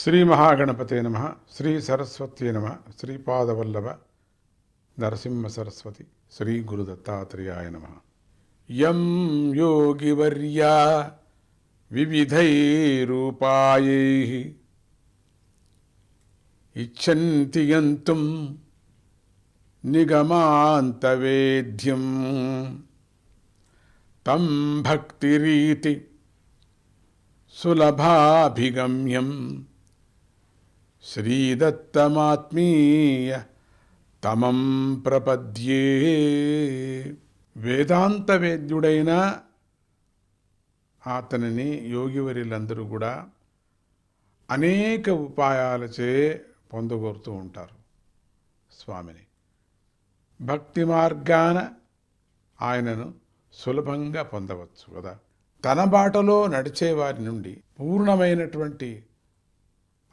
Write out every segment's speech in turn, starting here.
శ్రీ మహాగణపతే నమ. శ్రీ సరస్వత్యే నమ. శ్రీపాదవల్లభ నరసింహ సరస్వతి శ్రీ గురు దత్తాత్రేయాయ నమ. యం యోగివర్యా వివిధైరూపాయైః ఇచ్ఛన్తి యంతుం నిగమాంతవేద్యం తం భక్తిరీతి సులభాభిగమ్యం శ్రీదత్తమాత్మీయ తమం ప్రపద్యే. వేదాంత వేద్యుడైన అతనిని యోగివరులందరూ కూడా అనేక ఉపాయాలచే పొందగోరుతూ ఉంటారు స్వామిని. భక్తి మార్గాన ఆయనను సులభంగా పొందవచ్చు కదా. తన బాటలో నడిచే వారి నుండి పూర్ణమైనటువంటి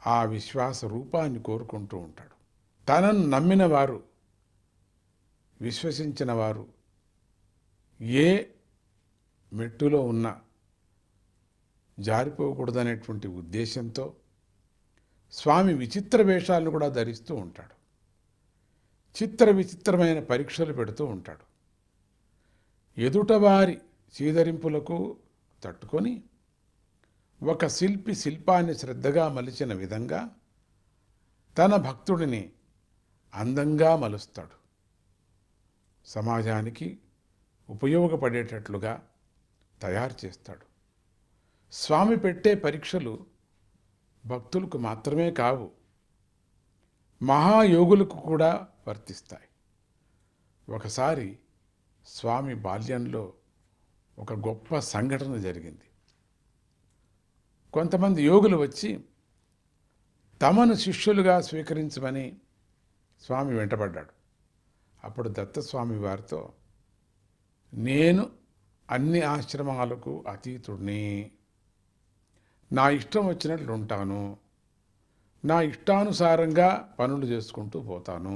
ఆ విశ్వాస రూపాన్ని కోరుకుంటూ ఉంటాడు. తనను నమ్మిన వారు, విశ్వసించిన వారు ఏ మెట్టులో ఉన్నా జారిపోకూడదనేటువంటి ఉద్దేశంతో స్వామి విచిత్ర వేషాలను కూడా ధరిస్తూ ఉంటాడు. చిత్ర విచిత్రమైన పరీక్షలు పెడుతూ ఉంటాడు. ఎదుటవారి చీదరింపులకు తట్టుకొని ఒక శిల్పి శిల్పాన్ని శ్రద్ధగా మలిచిన విధంగా తన భక్తుడిని అందంగా మలుస్తాడు. సమాజానికి ఉపయోగపడేటట్లుగా తయారు చేస్తాడు. స్వామి పెట్టే పరీక్షలు భక్తులకు మాత్రమే కావు, మహాయోగులకు కూడా వర్తిస్తాయి. ఒకసారి స్వామి బాల్యంలో ఒక గొప్ప సంఘటన జరిగింది. కొంతమంది యోగులు వచ్చి తమను శిష్యులుగా స్వీకరించమని స్వామి వెంటబడ్డాడు. అప్పుడు దత్తస్వామి వారితో, నేను అన్ని ఆశ్రమాలకు అతీతుడిని, నా ఇష్టం వచ్చినట్లు ఉంటాను, నా ఇష్టానుసారంగా పనులు చేసుకుంటూ పోతాను,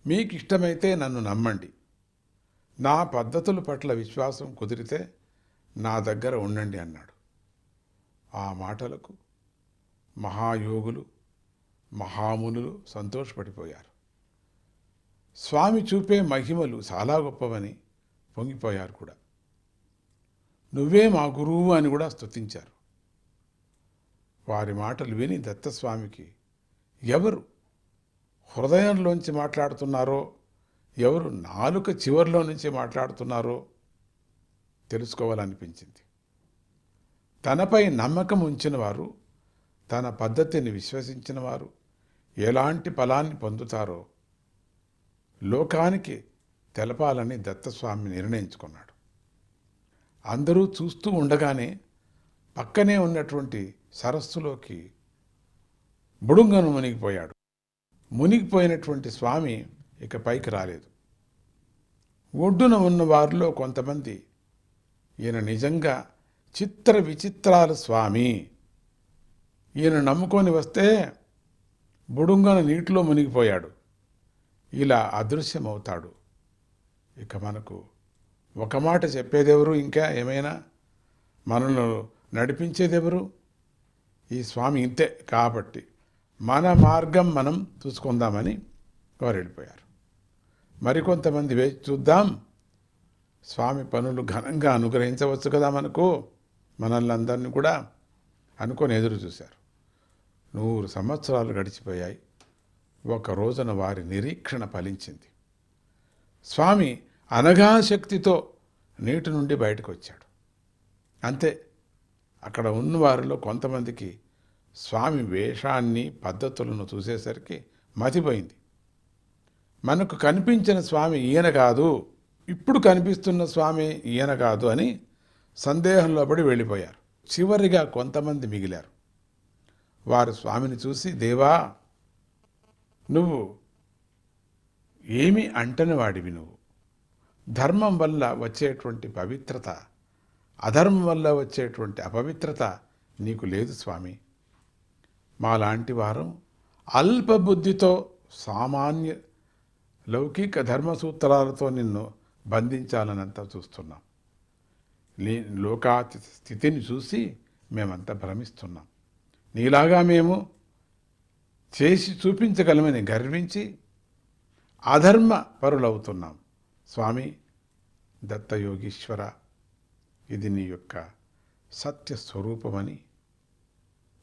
మీకు ఇష్టమైతే నన్ను నమ్మండి, నా పద్ధతుల పట్ల విశ్వాసం కుదిరితే నా దగ్గర ఉండండి అన్నాడు. ఆ మాటలకు మహాయోగులు, మహామునులు సంతోషపడిపోయారు. స్వామి చూపే మహిమలు చాలా గొప్పవని పొంగిపోయారు కూడా. నువ్వే మా గురువు అని కూడా స్తుతించారు. వారి మాటలు విని దత్తస్వామికి ఎవరు హృదయంలోంచి మాట్లాడుతున్నారో, ఎవరు నాలుక చివరిలో నుంచి మాట్లాడుతున్నారో తెలుసుకోవాలనిపించింది. తనపై నమ్మకం ఉంచిన వారు, తన పద్ధతిని విశ్వసించిన వారు ఎలాంటి ఫలాన్ని పొందుతారో లోకానికి తెలపాలని దత్తస్వామి నిర్ణయించుకున్నాడు. అందరూ చూస్తూ ఉండగానే పక్కనే ఉన్నటువంటి సరస్సులోకి బుడుంగను మునిగిపోయాడు. మునిగిపోయినటువంటి స్వామి ఇక పైకి రాలేదు. ఒడ్డున ఉన్న వారిలో కొంతమంది, ఈయన నిజంగా చిత్ర విచిత్రాల స్వామి, ఈయన నమ్ముకొని వస్తే బుడుంగన నీటిలో మునిగిపోయాడు, ఇలా అదృశ్యమవుతాడు, ఇక మనకు ఒక మాట చెప్పేదెవరు, ఇంకా ఏమైనా మనల్ని నడిపించేదెవరు, ఈ స్వామి ఇంతే కాబట్టి మన మార్గం మనం చూసుకుందామని వారు వెళ్ళిపోయారు. మరికొంతమంది వేచి చూద్దాం, స్వామి పనులు ఘనంగా అనుగ్రహించవచ్చు కదా మనకు, మనల్ని అందరినీ కూడా అనుకొని ఎదురు చూశారు. 100 సంవత్సరాలు గడిచిపోయాయి. ఒక రోజున వారి నిరీక్షణ ఫలించింది. స్వామి అనఘాశక్తితో నీటి నుండి బయటకు వచ్చాడు. అంతే, అక్కడ ఉన్న వారిలో కొంతమందికి స్వామి వేషాన్ని, పద్ధతులను చూసేసరికి మతిపోయింది. మనకు కనిపించిన స్వామి ఈయన కాదు, ఇప్పుడు కనిపిస్తున్న స్వామి ఈయన కాదు అని సందేహంలో పడి వెళ్ళిపోయారు. చివరిగా కొంతమంది మిగిలారు. వారు స్వామిని చూసి, దేవా, నువ్వు ఏమి అంటని వాడివి, నువ్వు ధర్మం వల్ల వచ్చేటువంటి పవిత్రత, అధర్మం వల్ల వచ్చేటువంటి అపవిత్రత నీకు లేదు స్వామి. మాలాంటి వారం అల్పబుద్ధితో సామాన్య లౌకిక ధర్మసూత్రాలతో నిన్ను బంధించాలనంతా చూస్తున్నాం. లోకా స్థితిని చూసి మేమంతా భ్రమిస్తున్నాం. నీలాగా మేము చేసి చూపించగలమని గర్వించి అధర్మ పరులవుతున్నాం. స్వామి దత్తయోగీశ్వర, ఇది నీ యొక్క సత్య స్వరూపమని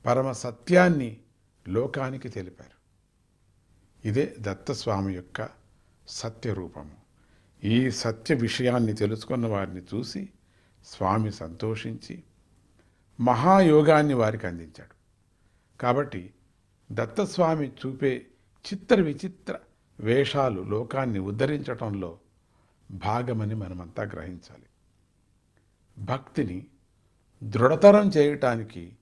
పరమ సత్యాన్ని లోకానికి తెలిపారు. ఇదే దత్తస్వామి యొక్క సత్యరూపము. ఈ సత్య విషయాన్ని తెలుసుకున్న వారిని చూసి స్వామి సంతోషించి మహాయోగాన్ని వారికి అందించాడు. కాబట్టి దత్తస్వామి చూపే చిత్ర విచిత్ర వేషాలు లోకాన్ని ఉద్ధరించటంలో భాగమని మనమంతా గ్రహించాలి. భక్తిని దృఢతరం చేయటానికి,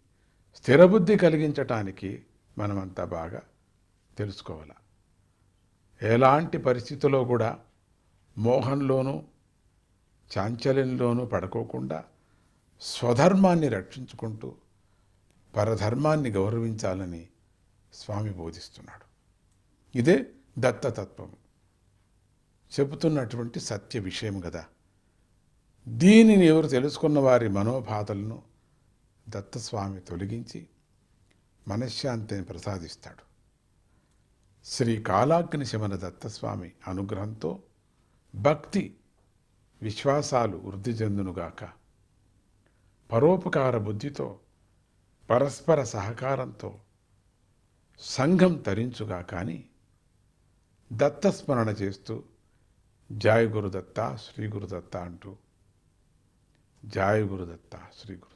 స్థిరబుద్ధి కలిగించటానికి మనమంతా బాగా తెలుసుకోవాలి. ఎలాంటి పరిస్థితుల్లో కూడా మోహంలోనూ చాంచల్యంలోనూ పడుకోకుండా స్వధర్మాన్ని రక్షించుకుంటూ పరధర్మాన్ని గౌరవించాలని స్వామి బోధిస్తున్నాడు. ఇదే దత్తతత్వము చెబుతున్నటువంటి సత్య విషయం కదా. దీనిని ఎవరు తెలుసుకున్న వారి మనోబాధలను దత్తస్వామి తొలగించి మనశ్శాంతిని ప్రసాదిస్తాడు. శ్రీ కాలాగ్ని శమన దత్తస్వామి అనుగ్రహంతో భక్తి విశ్వాసాలు వృద్ధి చెందునుగాక. పరోపకార బుద్ధితో పరస్పర సహకారంతో సంఘం తరించుగా. కానీ దత్తస్మరణ చేస్తూ జయ గురుదత్త శ్రీ గురుదత్త అంటూ జయ గురుదత్త శ్రీ గురు